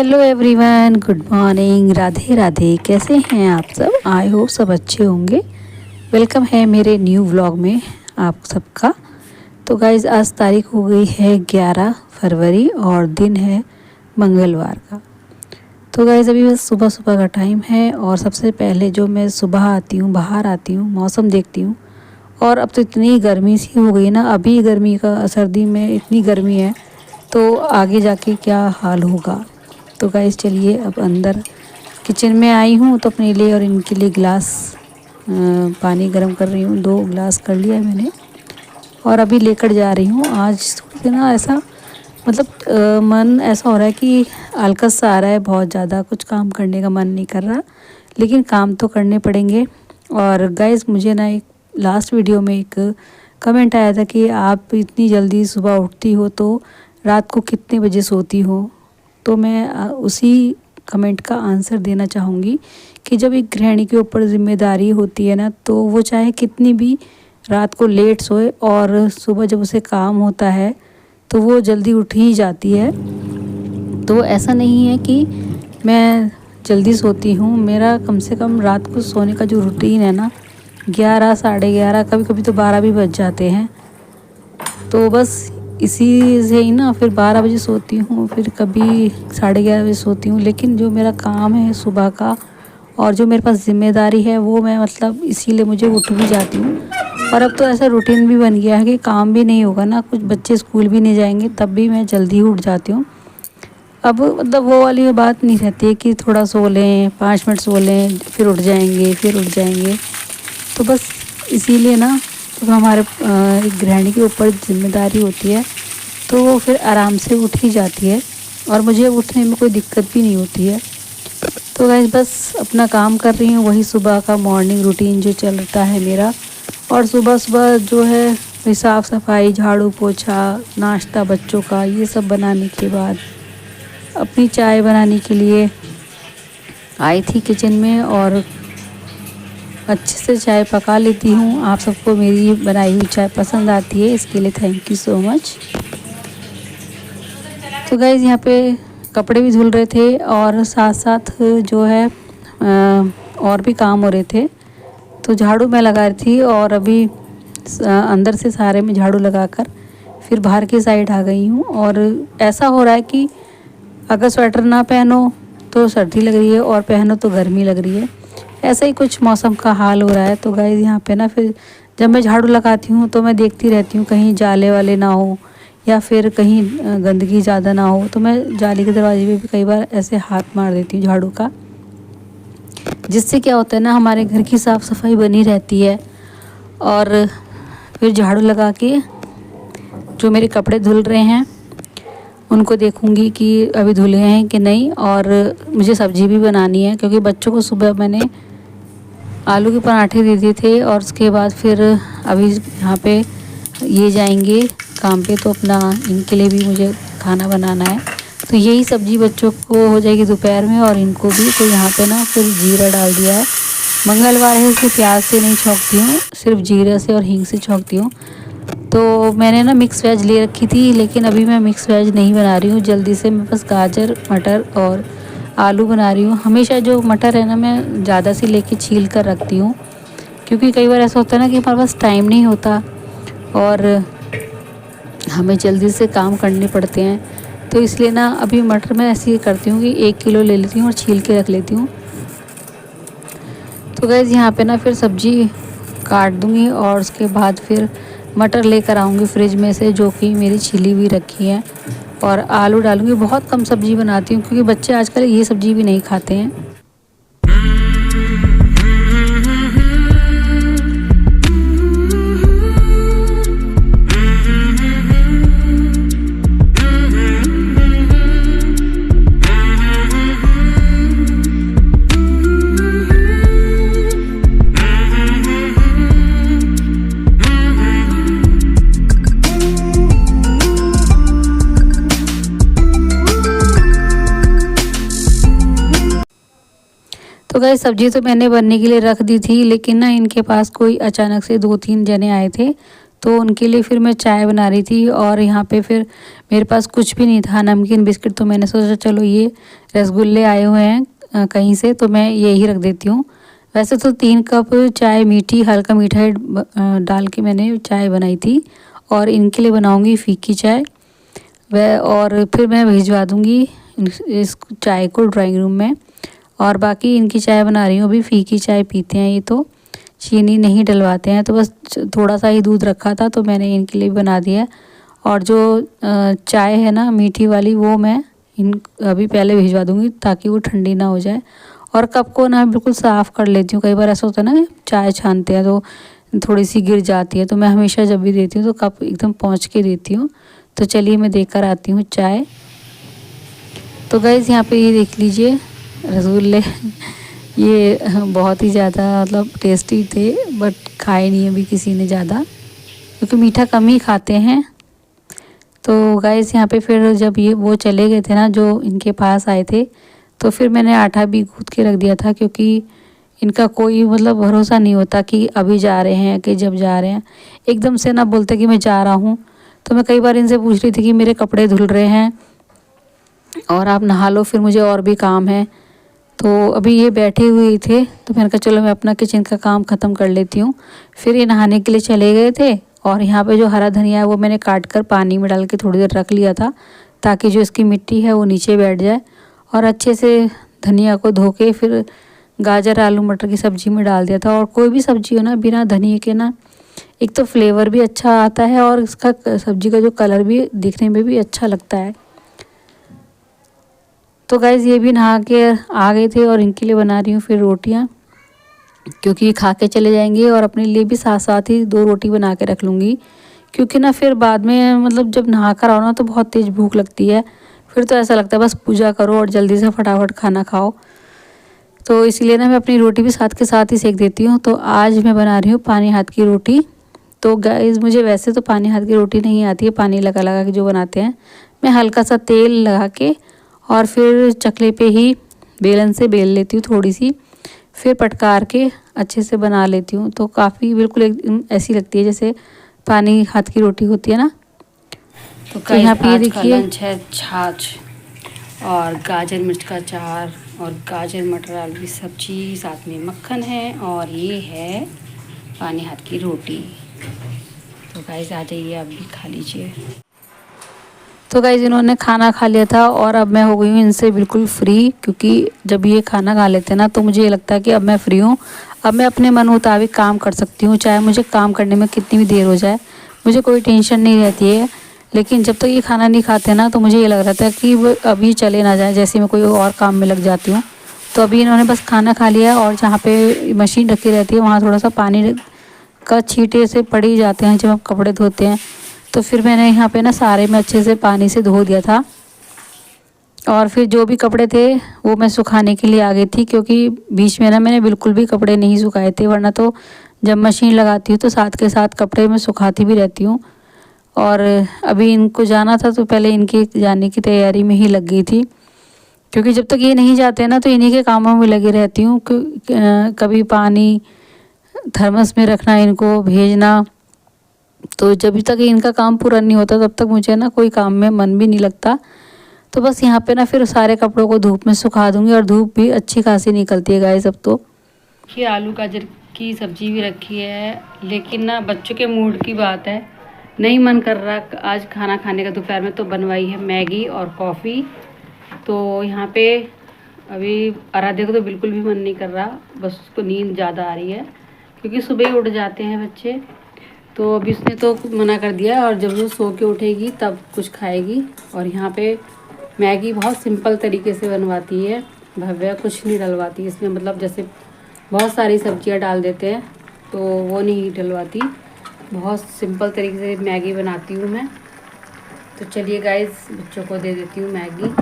Hello everyone, good morning, Radhe Radhe. कैसे हैं आप सब? आई होप सब अच्छे होंगे। वेलकम है मेरे न्यू व्लॉग में आप सबका। तो गाइज़ आज तारीख हो गई है 11 फरवरी और दिन है मंगलवार का। तो गाइज़ अभी बस सुबह सुबह का टाइम है और सबसे पहले जो मैं सुबह आती हूँ, बाहर आती हूँ, मौसम देखती हूँ। और अब तो इतनी गर्मी सी हो गई ना, अभी गर्मी का, सर्दी में इतनी गर्मी है तो आगे जाके क्या हाल होगा। तो गाइस चलिए अब अंदर किचन में आई हूँ तो अपने लिए और इनके लिए गिलास पानी गर्म कर रही हूँ। 2 गिलास कर लिया है मैंने और अभी लेकर जा रही हूँ। आज थोड़ी सी ना ऐसा मतलब मन ऐसा हो रहा है कि आलकस सा आ रहा है, बहुत ज़्यादा कुछ काम करने का मन नहीं कर रहा, लेकिन काम तो करने पड़ेंगे। और गाइस मुझे ना एक लास्ट वीडियो में एक कमेंट आया था कि आप इतनी जल्दी सुबह उठती हो तो रात को कितने बजे सोती हो। तो मैं उसी कमेंट का आंसर देना चाहूँगी कि जब एक गृहिणी के ऊपर ज़िम्मेदारी होती है ना, तो वो चाहे कितनी भी रात को लेट सोए और सुबह जब उसे काम होता है तो वो जल्दी उठ ही जाती है। तो ऐसा नहीं है कि मैं जल्दी सोती हूँ, मेरा कम से कम रात को सोने का जो रूटीन है ना, 11 साढ़े 11 कभी कभी तो 12 भी बज जाते हैं। तो बस इसी से ही ना फिर 12 बजे सोती हूँ, फिर कभी साढ़े 11 बजे सोती हूँ। लेकिन जो मेरा काम है सुबह का और जो मेरे पास ज़िम्मेदारी है वो मैं मतलब इसीलिए मुझे उठ भी जाती हूँ। और अब तो ऐसा रूटीन भी बन गया है कि काम भी नहीं होगा ना, कुछ बच्चे स्कूल भी नहीं जाएंगे, तब भी मैं जल्दी उठ जाती हूँ। अब मतलब वो वाली बात नहीं रहती है कि थोड़ा सो लें, 5 मिनट सो लें, फिर उठ जाएंगे, फिर उठ जाएंगे। तो बस इसीलिए ना तो हमारे एक गृहिणी के ऊपर जिम्मेदारी होती है तो वो फिर आराम से उठ ही जाती है और मुझे उठने में कोई दिक्कत भी नहीं होती है। तो गाइस बस अपना काम कर रही हूँ, वही सुबह का मॉर्निंग रूटीन जो चलता है मेरा। और सुबह सुबह जो है वही साफ़ सफाई, झाड़ू पोछा, नाश्ता बच्चों का, ये सब बनाने के बाद अपनी चाय बनाने के लिए आई थी किचन में और अच्छे से चाय पका लेती हूँ। आप सबको मेरी बनाई हुई चाय पसंद आती है, इसके लिए थैंक यू सो मच। तो गाइज़ यहाँ पे कपड़े भी धुल रहे थे और साथ साथ जो है और भी काम हो रहे थे। तो झाड़ू मैं लगा रही थी और अभी अंदर से सारे में झाड़ू लगाकर फिर बाहर की साइड आ गई हूँ। और ऐसा हो रहा है कि अगर स्वेटर ना पहनो तो सर्दी लग रही है और पहनो तो गर्मी लग रही है, ऐसा ही कुछ मौसम का हाल हो रहा है। तो गाइस यहाँ पे ना फिर जब मैं झाड़ू लगाती हूँ तो मैं देखती रहती हूँ कहीं जाले वाले ना हो या फिर कहीं गंदगी ज़्यादा ना हो। तो मैं जाली के दरवाजे पे भी कई बार ऐसे हाथ मार देती हूँ झाड़ू का, जिससे क्या होता है ना हमारे घर की साफ़ सफाई बनी रहती है। और फिर झाड़ू लगा के जो मेरे कपड़े धुल रहे हैं उनको देखूंगी कि अभी धुले हैं कि नहीं। और मुझे सब्ज़ी भी बनानी है क्योंकि बच्चों को सुबह मैंने आलू के पराठे दे दिए थे और उसके बाद फिर अभी यहाँ पे ये जाएंगे काम पे, तो अपना इनके लिए भी मुझे खाना बनाना है। तो यही सब्ज़ी बच्चों को हो जाएगी दोपहर में और इनको भी। तो यहाँ पे ना फिर जीरा डाल दिया है, मंगलवार है इसलिए प्याज से नहीं छौंकती हूँ, सिर्फ जीरा से और हींग से छौंकती हूँ। तो मैंने ना मिक्स वेज ले रखी थी, लेकिन अभी मैं मिक्स वेज नहीं बना रही हूँ, जल्दी से मैं बस गाजर मटर और आलू बना रही हूँ। हमेशा जो मटर है ना मैं ज़्यादा सी लेके छील कर रखती हूँ, क्योंकि कई बार ऐसा होता है ना कि हमारे पास टाइम नहीं होता और हमें जल्दी से काम करने पड़ते हैं। तो इसलिए ना अभी मटर मैं ऐसे ही करती हूँ कि 1 किलो ले लेती हूँ और छील के रख लेती हूँ। तो गाइस यहाँ पे ना फिर सब्ज़ी काट दूँगी और उसके बाद फिर मटर लेकर आऊँगी फ्रिज में से, जो कि मेरी छिली हुई रखी है, और आलू डालूँगी। बहुत कम सब्ज़ी बनाती हूँ क्योंकि बच्चे आजकल ये सब्ज़ी भी नहीं खाते हैं। तो गाइस सब्जी तो मैंने बनने के लिए रख दी थी, लेकिन ना इनके पास कोई अचानक से 2-3 जने आए थे तो उनके लिए फिर मैं चाय बना रही थी। और यहाँ पे फिर मेरे पास कुछ भी नहीं था, नमकीन बिस्किट, तो मैंने सोचा चलो ये रसगुल्ले आए हुए हैं कहीं से, तो मैं यही रख देती हूँ। वैसे तो 3 कप चाय मीठी, हल्का मीठा डाल के मैंने चाय बनाई थी, और इनके लिए बनाऊँगी फीकी चाय। वह और फिर मैं भिजवा दूँगी इस चाय को ड्राइंग रूम में। और बाकी इनकी चाय बना रही हूँ, अभी फीकी चाय पीते हैं ये, तो चीनी नहीं डलवाते हैं। तो बस थोड़ा सा ही दूध रखा था तो मैंने इनके लिए बना दिया। और जो चाय है ना मीठी वाली, वो मैं इन अभी पहले भिजवा दूँगी ताकि वो ठंडी ना हो जाए। और कप को ना बिल्कुल साफ़ कर लेती हूँ, कई बार ऐसा होता है ना चाय छानते हैं तो थोड़ी सी गिर जाती है, तो मैं हमेशा जब भी देती हूँ तो कप एकदम पोंछ के देती हूँ। तो चलिए मैं देकर आती हूँ चाय। तो गाइज़ यहाँ पे ये देख लीजिए रसगुल्ले ये बहुत ही ज़्यादा मतलब टेस्टी थे, बट खाए नहीं अभी किसी ने ज़्यादा, क्योंकि मीठा कम ही खाते हैं। तो गाइस यहाँ पे फिर जब ये वो चले गए थे ना जो इनके पास आए थे, तो फिर मैंने आटा भी गूँथ के रख दिया था, क्योंकि इनका कोई मतलब भरोसा नहीं होता कि अभी जा रहे हैं कि जब जा रहे हैं। एकदम से ना बोलते कि मैं जा रहा हूँ। तो मैं कई बार इनसे पूछ रही थी कि मेरे कपड़े धुल रहे हैं और आप नहा लो, फिर मुझे और भी काम है। तो अभी ये बैठे हुए थे तो मैंने कहा चलो मैं अपना किचन का काम ख़त्म कर लेती हूँ। फिर ये नहाने के लिए चले गए थे। और यहाँ पे जो हरा धनिया है वो मैंने काट कर पानी में डाल के थोड़ी देर रख लिया था, ताकि जो इसकी मिट्टी है वो नीचे बैठ जाए। और अच्छे से धनिया को धो के फिर गाजर आलू मटर की सब्ज़ी में डाल दिया था। और कोई भी सब्ज़ी हो ना बिना धनिए के ना, एक तो फ्लेवर भी अच्छा आता है और इसका सब्ज़ी का जो कलर भी दिखने में भी अच्छा लगता है। तो गाइज़ ये भी नहा के आ गए थे और इनके लिए बना रही हूँ फिर रोटियाँ, क्योंकि ये खा के चले जाएंगे। और अपने लिए भी साथ साथ ही 2 रोटी बना के रख लूँगी, क्योंकि ना फिर बाद में मतलब जब नहा कर आओ ना तो बहुत तेज़ भूख लगती है। फिर तो ऐसा लगता है बस पूजा करो और जल्दी से फटाफट खाना खाओ। तो इसीलिए ना मैं अपनी रोटी भी साथ के साथ ही सेक देती हूँ। तो आज मैं बना रही हूँ पानी हाथ की रोटी। तो गाइज़ मुझे वैसे तो पानी हाथ की रोटी नहीं आती है, पानी लगा लगा के जो बनाते हैं। मैं हल्का सा तेल लगा के और फिर चकले पे ही बेलन से बेल लेती हूँ थोड़ी सी, फिर पटकार के अच्छे से बना लेती हूँ। तो काफ़ी बिल्कुल एक ऐसी लगती है जैसे पानी हाथ की रोटी होती है ना। तो यहाँ पे ये देखिए लंच है छाछ और गाजर मिर्च का अचार और गाजर मटर आलू की सब्जी, साथ में मक्खन है, और ये है पानी हाथ की रोटी। तो गाइस आ जाइए, आप भी खा लीजिए। तो गाइस इन्होंने खाना खा लिया था और अब मैं हो गई हूँ इनसे बिल्कुल फ्री, क्योंकि जब ये खाना खा लेते हैं ना तो मुझे ये लगता है कि अब मैं फ्री हूँ। अब मैं अपने मन मुताबिक काम कर सकती हूँ, चाहे मुझे काम करने में कितनी भी देर हो जाए, मुझे कोई टेंशन नहीं रहती है। लेकिन जब तक ये खाना नहीं खाते ना तो मुझे ये लग रहा था कि वो अभी चले ना जाए, जैसे मैं कोई और काम में लग जाती हूँ। तो अभी इन्होंने बस खाना खा लिया और जहाँ पे मशीन रखी रहती है वहाँ थोड़ा सा पानी का छींटे से पड़ ही जाते हैं जब हम कपड़े धोते हैं। तो फिर मैंने यहाँ पे ना सारे में अच्छे से पानी से धो दिया था। और फिर जो भी कपड़े थे वो मैं सुखाने के लिए आ गई थी, क्योंकि बीच में ना मैंने बिल्कुल भी कपड़े नहीं सुखाए थे, वरना तो जब मशीन लगाती हूँ तो साथ के साथ कपड़े मैं सुखाती भी रहती हूँ। और अभी इनको जाना था तो पहले इनके जाने की तैयारी में ही लग गई थी, क्योंकि जब तक ये नहीं जाते ना तो इन्हीं के कामों में लगी रहती हूँ। कभी पानी थर्मस में रखना, इनको भेजना, तो जब तक इनका काम पूरा नहीं होता तब तक मुझे ना कोई काम में मन भी नहीं लगता। तो बस यहाँ पे ना फिर सारे कपड़ों को धूप में सुखा दूँगी, और धूप भी अच्छी खासी निकलती है गाइस अब तो। ये आलू गाजर की सब्जी भी रखी है, लेकिन ना बच्चों के मूड की बात है, नहीं मन कर रहा आज खाना खाने का। दोपहर में तो बनवाई है मैगी और कॉफ़ी। तो यहाँ पे अभी आराध्या को तो बिल्कुल भी मन नहीं कर रहा, बस उसको नींद ज़्यादा आ रही है, क्योंकि सुबह ही उठ जाते हैं बच्चे। तो अभी उसने तो मना कर दिया, और जब वो सो के उठेगी तब कुछ खाएगी। और यहाँ पे मैगी बहुत सिंपल तरीके से बनवाती है भव्या, कुछ नहीं डलवाती इसमें, मतलब जैसे बहुत सारी सब्जियां डाल देते हैं तो वो नहीं डलवाती, बहुत सिंपल तरीके से मैगी बनाती हूँ मैं। तो चलिए गाइस बच्चों को दे देती हूँ मैगी।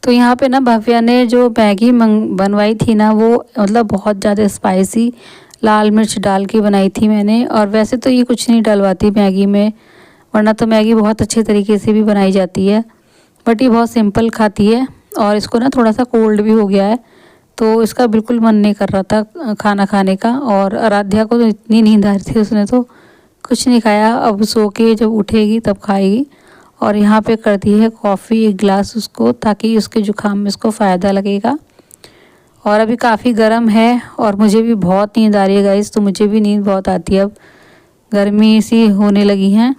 तो यहाँ पे ना भव्या ने जो मैगी बनवाई थी ना वो मतलब बहुत ज़्यादा स्पाइसी लाल मिर्च डाल के बनाई थी मैंने। और वैसे तो ये कुछ नहीं डलवाती मैगी में, वरना तो मैगी बहुत अच्छे तरीके से भी बनाई जाती है, बट ये बहुत सिंपल खाती है। और इसको ना थोड़ा सा कोल्ड भी हो गया है, तो इसका बिल्कुल मन नहीं कर रहा था खाना खाने का। और आराध्या को तो इतनी नींद आ रही थी, उसने तो कुछ नहीं खाया। अब सो के जब उठेगी तब खाएगी। और यहाँ पे कर दी है कॉफ़ी 1 गिलास उसको, ताकि उसके जुकाम में उसको फ़ायदा लगेगा। और अभी काफ़ी गर्म है और मुझे भी बहुत नींद आ रही है गाइस, तो मुझे भी नींद बहुत आती है, अब गर्मी सी होने लगी हैं।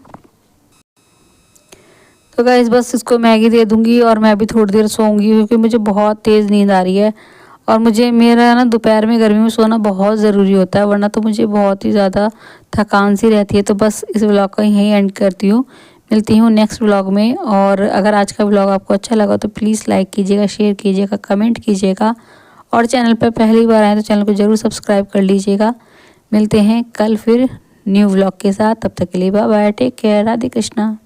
तो गाइस बस इसको मैगी दे दूंगी और मैं भी थोड़ी देर सोऊंगी, क्योंकि मुझे बहुत तेज़ नींद आ रही है। और मुझे मेरा ना दोपहर में गर्मी में सोना बहुत ज़रूरी होता है, वरना तो मुझे बहुत ही ज़्यादा थकान सी रहती है। तो बस इस व्लॉग का यहीं एंड करती हूँ, मिलती हूँ नेक्स्ट व्लॉग में। और अगर आज का व्लॉग आपको अच्छा लगा तो प्लीज़ लाइक कीजिएगा, शेयर कीजिएगा, कमेंट कीजिएगा। और चैनल पर पहली बार आए तो चैनल को ज़रूर सब्सक्राइब कर लीजिएगा। मिलते हैं कल फिर न्यू व्लॉग के साथ, तब तक के लिए bye bye, take care, Radhe Krishna.